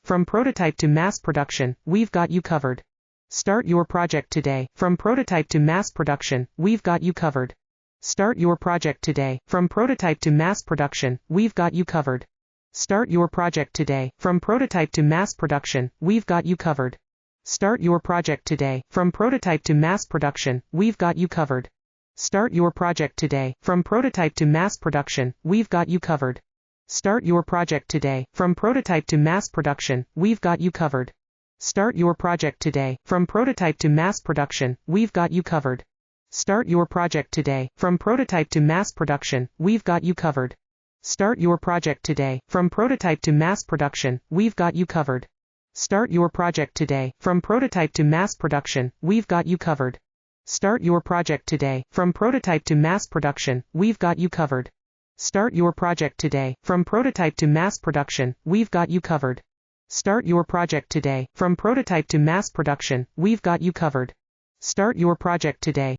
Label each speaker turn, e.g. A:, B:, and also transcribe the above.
A: From prototype to mass production, we've got you covered. Start your project today. From prototype to mass production, we've got you covered. Start your project today. From prototype to mass production, we've got you covered. Start your project today. From prototype to mass production, we've got you covered. Start your project today. From prototype to mass production, we've got you covered. Start your project today. From prototype to mass production, we've got you covered. Start your project today. From prototype to mass production, we've got you covered. Start your project today. From prototype to mass production, we've got you covered. Start your project today. From prototype to mass production, we've got you covered. Start your project today. From prototype to mass production, we've got you covered. Start your project today. From prototype to mass production, we've got you covered. Start your project today. From prototype to mass production, we've got you covered. Start your project today. From prototype to mass production, we've got you covered. Start your project today. From prototype to mass production, we've got you covered. Start your project today.